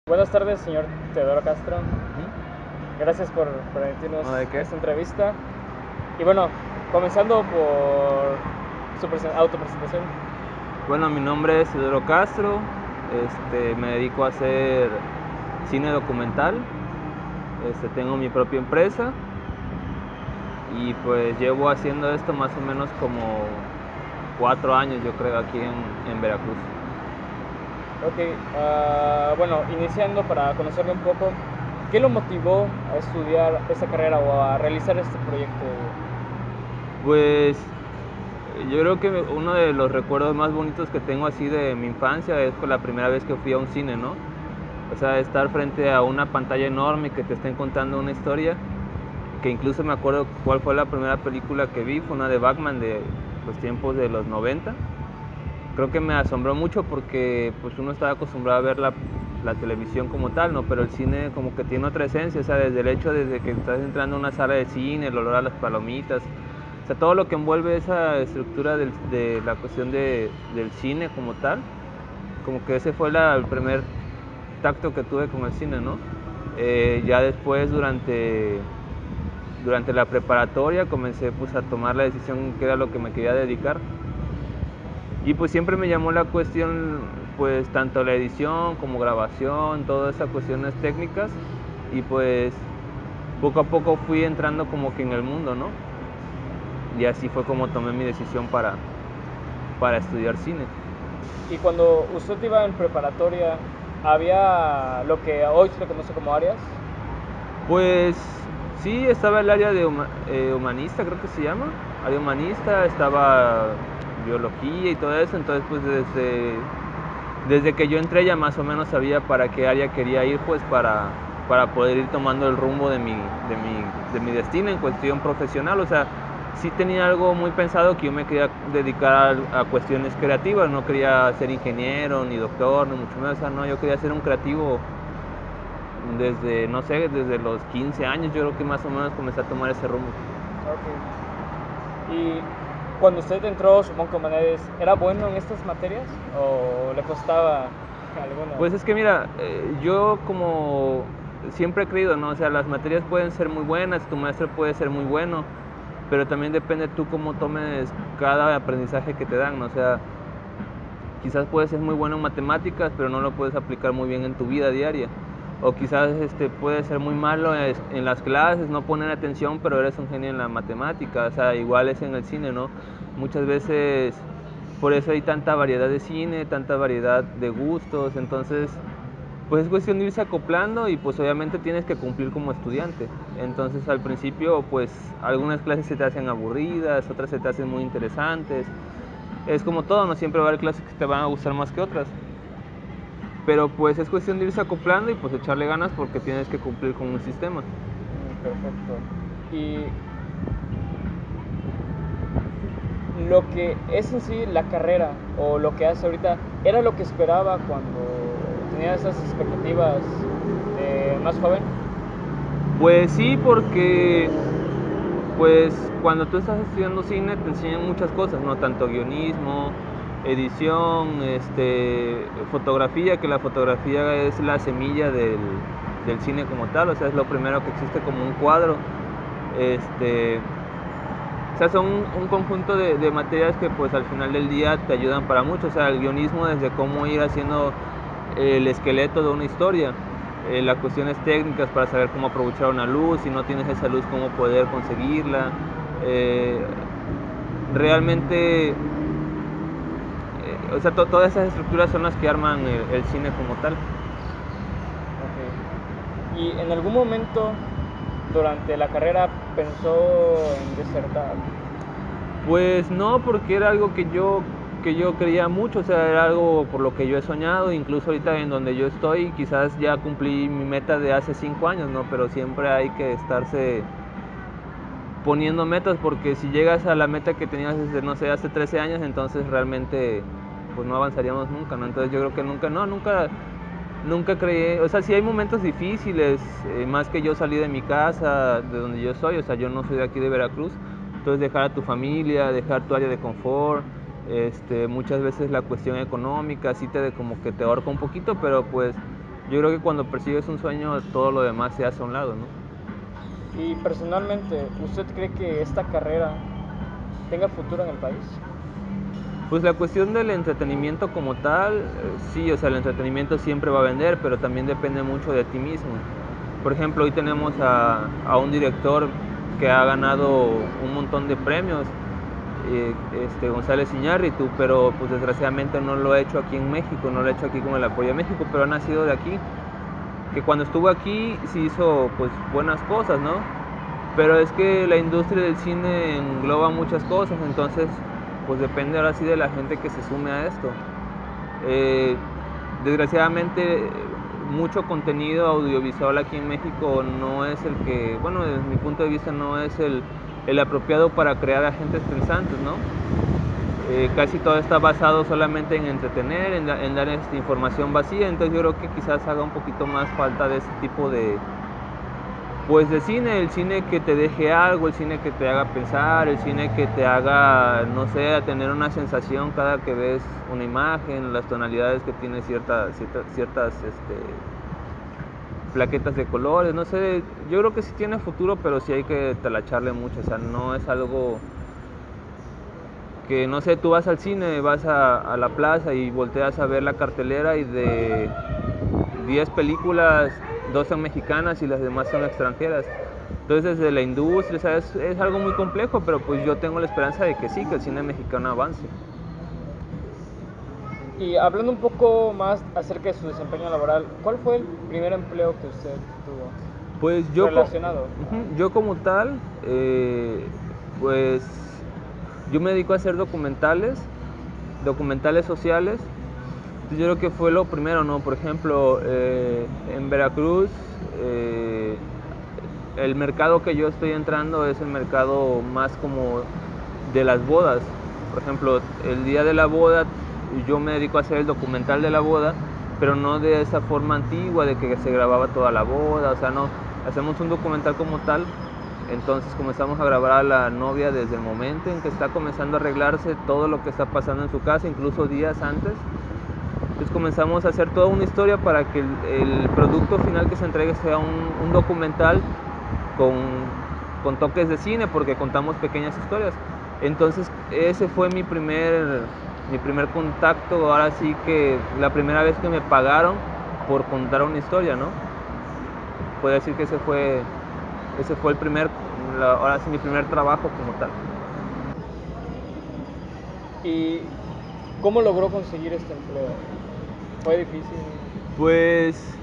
Buenas tardes, señor Teodoro Castro. Ujú. Gracias por permitirnos No, ¿de qué? esta entrevista. Y bueno, comenzando por su autopresentación. Bueno, mi nombre es Isidoro Castro, me dedico a hacer cine documental, tengo mi propia empresa y pues llevo haciendo esto más o menos como 4 años, yo creo, aquí en Veracruz. Ok, bueno, iniciando para conocerlo un poco, ¿qué lo motivó a estudiar esta carrera o a realizar este proyecto? Pues yo creo que uno de los recuerdos más bonitos que tengo así de mi infancia es con la primera vez que fui a un cine, ¿no? O sea, estar frente a una pantalla enorme y que te estén contando una historia, que incluso me acuerdo cuál fue la primera película que vi, fue una de Batman de los tiempos de los 90. Creo que me asombró mucho porque pues uno estaba acostumbrado a ver la televisión como tal, ¿no? Pero el cine como que tiene otra esencia, o sea, desde que estás entrando a una sala de cine, el olor a las palomitas, o sea, todo lo que envuelve esa estructura de la cuestión del cine como tal, como que ese fue el primer tacto que tuve con el cine, ¿no? Ya después, durante la preparatoria, comencé pues a tomar la decisión que era lo que me quería dedicar. Y pues siempre me llamó la cuestión, pues tanto la edición como grabación, todas esas cuestiones técnicas. Y pues poco a poco fui entrando como que en el mundo, ¿no? Y así fue como tomé mi decisión para estudiar cine. Y cuando usted iba en preparatoria, ¿había lo que hoy se le conoce como áreas? Pues sí, estaba el área de humanista, creo que se llama, área humanista, estaba biología y todo eso, entonces pues desde que yo entré ya más o menos sabía para qué área quería ir, pues para poder ir tomando el rumbo de mi destino en cuestión profesional. O sea, sí tenía algo muy pensado, que yo me quería dedicar a cuestiones creativas, no quería ser ingeniero ni doctor, ni mucho menos, o sea, no, yo quería ser un creativo desde, no sé, desde los 15 años, yo creo que más o menos comencé a tomar ese rumbo. Ok. Y cuando usted entró, supongo que humanidades, ¿era bueno en estas materias o le costaba algunas? Pues es que mira, yo como siempre he creído, ¿no? O sea, las materias pueden ser muy buenas, tu maestro puede ser muy bueno, pero también depende tú cómo tomes cada aprendizaje que te dan, ¿no? O sea, quizás puedes ser muy bueno en matemáticas, pero no lo puedes aplicar muy bien en tu vida diaria. O quizás puedes ser muy malo en las clases, no poner atención, pero eres un genio en la matemática. O sea, igual es en el cine, ¿no? Muchas veces, por eso hay tanta variedad de cine, tanta variedad de gustos. Entonces, pues es cuestión de irse acoplando y pues obviamente tienes que cumplir como estudiante. Entonces al principio pues algunas clases se te hacen aburridas, otras se te hacen muy interesantes. Es como todo, no siempre va a haber clases que te van a gustar más que otras. Pero pues es cuestión de irse acoplando y pues echarle ganas porque tienes que cumplir con un sistema. Perfecto. Y lo que es en sí la carrera o lo que hace ahorita, ¿era lo que esperaba cuando tenía esas expectativas de más joven? Pues sí, porque pues cuando tú estás estudiando cine te enseñan muchas cosas, ¿no? Tanto guionismo, edición, fotografía, que la fotografía es la semilla del cine como tal, o sea, es lo primero que existe como un cuadro. Este, o sea, son un conjunto de materias que pues al final del día te ayudan para mucho. O sea, el guionismo desde cómo ir haciendo el esqueleto de una historia, las cuestiones técnicas para saber cómo aprovechar una luz, si no tienes esa luz, cómo poder conseguirla. Eh, realmente, o sea, todas esas estructuras son las que arman el cine como tal. Ok. ¿Y en algún momento durante la carrera pensó en desertar? Pues no, porque era algo que yo quería mucho, o sea, era algo por lo que yo he soñado. Incluso ahorita en donde yo estoy, quizás ya cumplí mi meta de hace 5 años, ¿no? Pero siempre hay que estarse poniendo metas, porque si llegas a la meta que tenías desde, no sé, hace 13 años, entonces realmente pues no avanzaríamos nunca, ¿no? Entonces yo creo que nunca creí, o sea, sí hay momentos difíciles, más que yo salí de mi casa, de donde yo soy, o sea, yo no soy de aquí de Veracruz, entonces dejar a tu familia, dejar tu área de confort, muchas veces la cuestión económica sí como que te ahorca un poquito, pero pues Yo creo que cuando persigues un sueño, todo lo demás se hace a un lado, ¿no? Y personalmente, ¿usted cree que esta carrera tenga futuro en el país? Pues la cuestión del entretenimiento como tal, sí, o sea, el entretenimiento siempre va a vender, pero también depende mucho de ti mismo. Por ejemplo, hoy tenemos a un director que ha ganado un montón de premios, González Iñárritu, pero pues desgraciadamente no lo ha hecho aquí en México, no lo ha hecho aquí con el apoyo de México, pero ha nacido de aquí. Que cuando estuvo aquí sí hizo pues buenas cosas, ¿no? Pero es que la industria del cine engloba muchas cosas, entonces pues depende ahora sí de la gente que se sume a esto. Desgraciadamente mucho contenido audiovisual aquí en México no es el que, bueno, desde mi punto de vista no es el apropiado para crear agentes pensantes, ¿no? Casi todo está basado solamente en entretener, en dar información vacía, entonces yo creo que quizás haga un poquito más falta de ese tipo pues de cine, el cine que te deje algo, el cine que te haga pensar, el cine que te haga, no sé, tener una sensación cada que ves una imagen, las tonalidades que tiene ciertas plaquetas de colores, no sé, yo creo que sí tiene futuro, pero sí hay que talacharle mucho, o sea, no es algo que, no sé, tú vas al cine, vas a la plaza y volteas a ver la cartelera y de 10 películas, 2 son mexicanas y las demás son extranjeras. Entonces desde la industria, ¿sabes? Es algo muy complejo, pero pues yo tengo la esperanza de que sí, que el cine mexicano avance. Y hablando un poco más acerca de su desempeño laboral, ¿cuál fue el primer empleo que usted tuvo Pues relacionado? yo como tal, pues yo me dedico a hacer documentales sociales. Entonces, yo creo que fue lo primero, ¿no? Por ejemplo, en Veracruz, el mercado que yo estoy entrando es el mercado más como de las bodas. Por ejemplo, el día de la boda, yo me dedico a hacer el documental de la boda, pero no de esa forma antigua de que se grababa toda la boda, o sea, no, hacemos un documental como tal. Entonces comenzamos a grabar a la novia desde el momento en que está comenzando a arreglarse, todo lo que está pasando en su casa, incluso días antes. Entonces comenzamos a hacer toda una historia para que el producto final que se entregue sea un documental con, con toques de cine, porque contamos pequeñas historias. Entonces ese fue mi primer contacto, ahora sí que la primera vez que me pagaron por contar una historia, ¿no? Puedo decir que ese fue ahora sí mi primer trabajo como tal. ¿Y cómo logró conseguir este empleo? ¿Fue difícil? Pues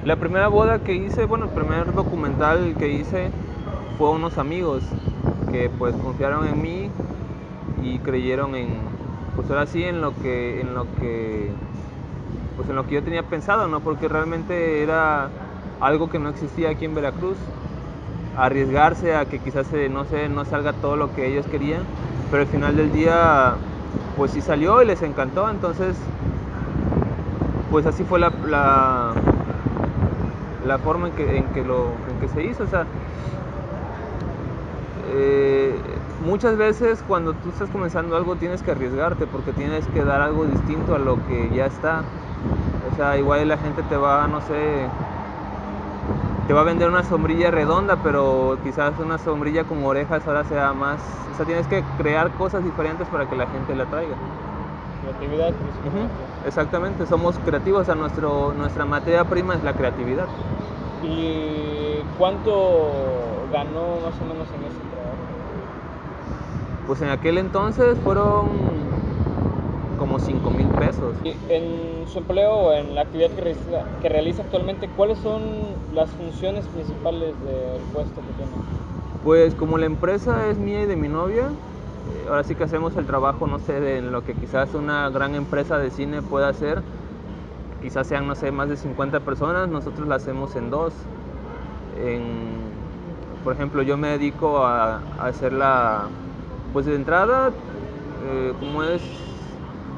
la primera boda que hice, bueno, el primer documental que hice fue unos amigos que pues confiaron en mí y creyeron pues ahora sí pues en lo que yo tenía pensado, ¿no? Porque realmente era algo que no existía aquí en Veracruz. Arriesgarse a que quizás no sé, no salga todo lo que ellos querían, pero al final del día pues sí salió y les encantó, entonces pues así fue la forma en que se hizo, o sea, muchas veces cuando tú estás comenzando algo tienes que arriesgarte porque tienes que dar algo distinto a lo que ya está. O sea, igual la gente te va, no sé, te va a vender una sombrilla redonda, pero quizás una sombrilla con orejas ahora sea más, o sea, tienes que crear cosas diferentes para que la gente la traiga. Creatividad principalmente. Exactamente, somos creativos, o sea, nuestra materia prima es la creatividad. ¿Y cuánto ganó más o menos en ese trabajo? Pues en aquel entonces fueron como 5,000 pesos. Y en su empleo o en la actividad que realiza actualmente, ¿cuáles son las funciones principales del puesto que tiene? Pues como la empresa es mía y de mi novia, ahora sí que hacemos el trabajo, no sé, de lo que quizás una gran empresa de cine pueda hacer. Quizás sean, no sé, más de 50 personas, nosotros la hacemos en dos. Por ejemplo, yo me dedico a hacer pues de entrada, como es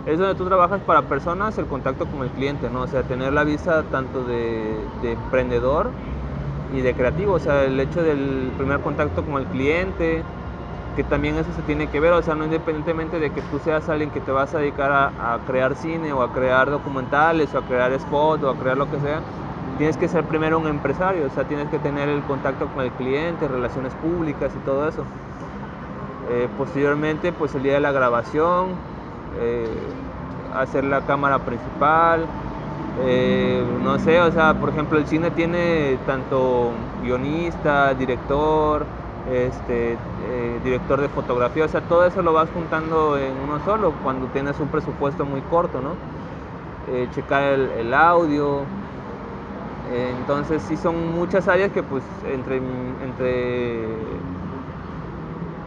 donde tú trabajas para personas, el contacto con el cliente, ¿no? O sea, tener la vista tanto de emprendedor y de creativo, o sea, el hecho del primer contacto con el cliente, que también eso se tiene que ver, o sea, no independientemente de que tú seas alguien que te vas a dedicar a crear cine o a crear documentales o a crear spot o a crear lo que sea, tienes que ser primero un empresario, o sea, tienes que tener el contacto con el cliente, relaciones públicas y todo eso. Posteriormente, pues el día de la grabación, eh, hacer la cámara principal, no sé, o sea, por ejemplo, el cine tiene tanto guionista, director, director de fotografía, o sea, todo eso lo vas juntando en uno solo cuando tienes un presupuesto muy corto, ¿no? Checar el audio, entonces sí son muchas áreas que pues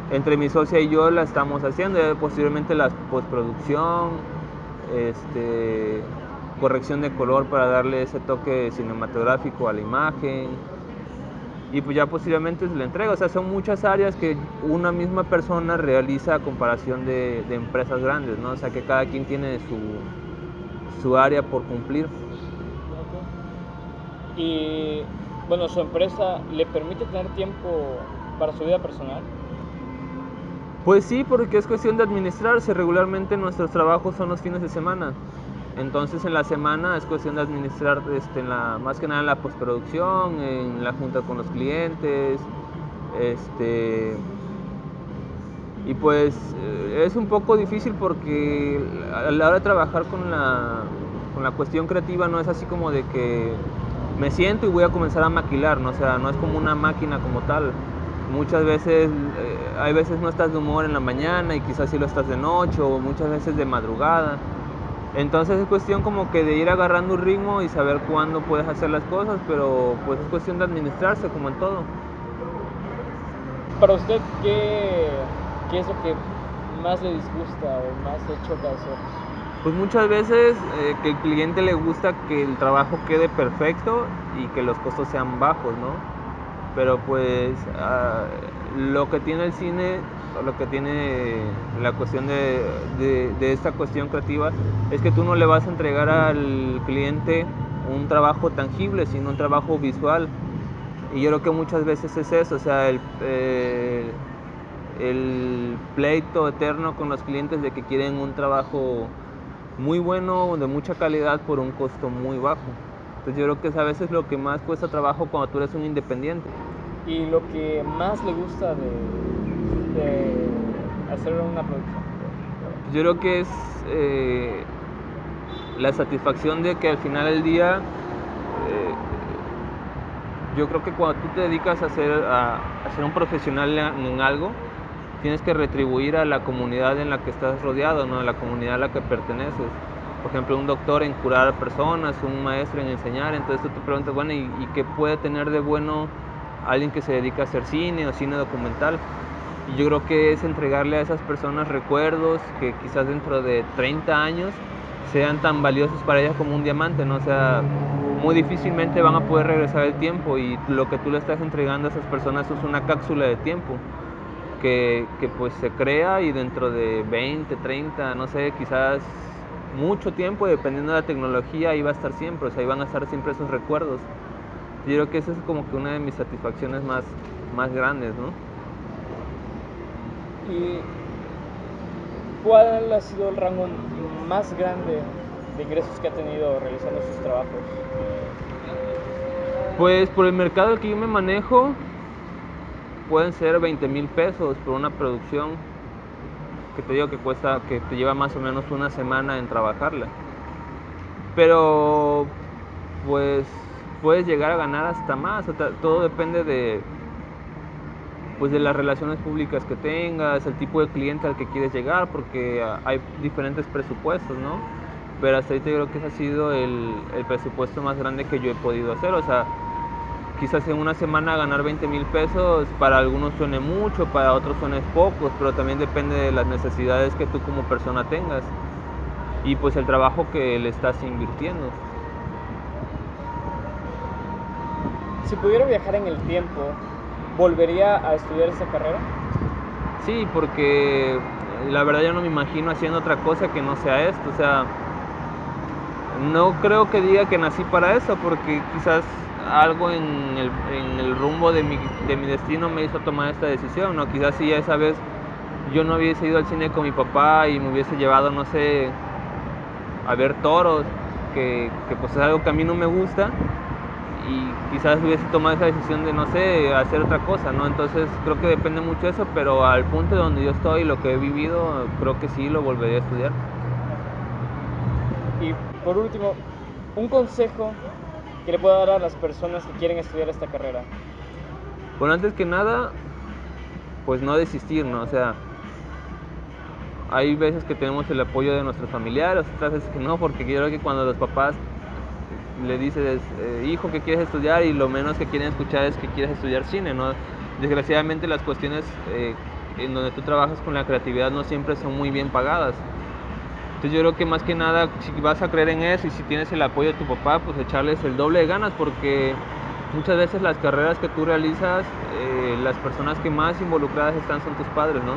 entre mi socia y yo la estamos haciendo, posteriormente la postproducción, corrección de color para darle ese toque cinematográfico a la imagen y pues ya posteriormente se le entrega, o sea, son muchas áreas que una misma persona realiza a comparación de empresas grandes, ¿no? O sea, que cada quien tiene su área por cumplir. Ok. Y bueno, su empresa le permite tener tiempo para su vida personal. Pues sí, porque es cuestión de administrarse. Regularmente nuestros trabajos son los fines de semana. Entonces en la semana es cuestión de administrar más que nada en la postproducción, en la junta con los clientes. Y pues es un poco difícil porque a la hora de trabajar con la cuestión creativa no es así como de que me siento y voy a comenzar a maquilar, ¿no? O sea, no es como una máquina como tal. Muchas veces, hay veces no estás de humor en la mañana y quizás sí lo estás de noche o muchas veces de madrugada. Entonces es cuestión como que de ir agarrando un ritmo y saber cuándo puedes hacer las cosas, pero pues es cuestión de administrarse como en todo. Para usted, ¿qué es lo que más le disgusta o más le choca hacer? Pues muchas veces que el cliente le gusta que el trabajo quede perfecto y que los costos sean bajos, ¿no? Pero pues lo que tiene el cine, lo que tiene la cuestión de esta cuestión creativa, es que tú no le vas a entregar al cliente un trabajo tangible, sino un trabajo visual. Y yo creo que muchas veces es eso, o sea, el pleito eterno con los clientes de que quieren un trabajo muy bueno, de mucha calidad por un costo muy bajo. Entonces yo creo que es a veces lo que más cuesta trabajo cuando tú eres un independiente. Y lo que más le gusta de hacer una producción. Yo creo que es la satisfacción de que al final del día, yo creo que cuando tú te dedicas a ser un profesional en algo, tienes que retribuir a la comunidad en la que estás rodeado, ¿no? A la comunidad a la que perteneces. Por ejemplo, un doctor en curar personas, un maestro en enseñar, entonces tú te preguntas, bueno, ¿y qué puede tener de bueno alguien que se dedica a hacer cine o cine documental? Y yo creo que es entregarle a esas personas recuerdos que quizás dentro de 30 años sean tan valiosos para ellas como un diamante, ¿no? O sea, muy difícilmente van a poder regresar el tiempo y lo que tú le estás entregando a esas personas es una cápsula de tiempo que pues se crea y dentro de 20, 30, no sé, quizás mucho tiempo, dependiendo de la tecnología, ahí va a estar siempre, o sea, ahí van a estar siempre esos recuerdos. Yo creo que esa es como que una de mis satisfacciones más grandes, ¿no? ¿Y cuál ha sido el rango más grande de ingresos que ha tenido realizando sus trabajos? Pues por el mercado que yo me manejo, pueden ser 20,000 pesos por una producción que te digo que cuesta, que te lleva más o menos una semana en trabajarla. Pero pues puedes llegar a ganar hasta más, o sea, todo depende pues de las relaciones públicas que tengas, el tipo de cliente al que quieres llegar, porque hay diferentes presupuestos, ¿no? Pero hasta ahorita yo creo que ese ha sido el presupuesto más grande que yo he podido hacer, o sea, quizás en una semana ganar 20,000 pesos, para algunos suene mucho, para otros suene pocos, pero también depende de las necesidades que tú como persona tengas y pues el trabajo que le estás invirtiendo. Si pudiera viajar en el tiempo, ¿volvería a estudiar esa carrera? Sí, porque la verdad yo no me imagino haciendo otra cosa que no sea esto, o sea, no creo que diga que nací para eso, porque quizás algo en el rumbo de mi destino me hizo tomar esta decisión, ¿no? Quizás si esa vez yo no hubiese ido al cine con mi papá y me hubiese llevado, no sé, a ver toros, que pues es algo que a mí no me gusta, y quizás hubiese tomado esa decisión de, no sé, hacer otra cosa, ¿no? Entonces creo que depende mucho de eso, pero al punto donde yo estoy, lo que he vivido, creo que sí lo volvería a estudiar. Y por último, un consejo que le pueda dar a las personas que quieren estudiar esta carrera. Bueno, antes que nada, pues no desistir, ¿no? O sea, hay veces que tenemos el apoyo de nuestros familiares, otras veces que no, porque yo creo que cuando los papás le dices, hijo, ¿qué quieres estudiar? Y lo menos que quieren escuchar es que quieres estudiar cine, ¿no? Desgraciadamente las cuestiones en donde tú trabajas con la creatividad no siempre son muy bien pagadas. Entonces yo creo que más que nada, si vas a creer en eso y si tienes el apoyo de tu papá, pues echarles el doble de ganas, porque muchas veces las carreras que tú realizas, las personas que más involucradas están son tus padres, ¿no?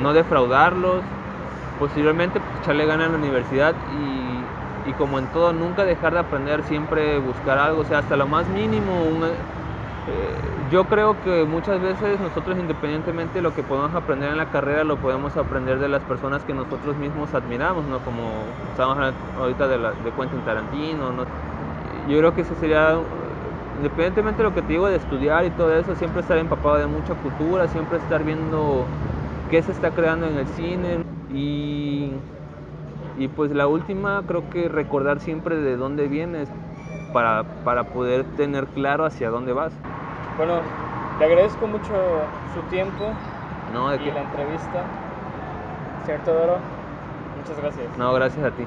No defraudarlos, posiblemente pues, echarle ganas en la universidad y como en todo, nunca dejar de aprender, siempre buscar algo, o sea, hasta lo más mínimo. Yo creo que muchas veces nosotros, independientemente de lo que podemos aprender en la carrera, lo podemos aprender de las personas que nosotros mismos admiramos, ¿no? Como estamos hablando ahorita de Quentin Tarantino, ¿no? Yo creo que eso sería, independientemente de lo que te digo de estudiar y todo eso, siempre estar empapado de mucha cultura, siempre estar viendo qué se está creando en el cine y pues la última, creo que recordar siempre de dónde vienes para poder tener claro hacia dónde vas. Bueno, le agradezco mucho su tiempo No, ¿de y qué? la entrevista. Señor Teodoro, muchas gracias. No, gracias a ti.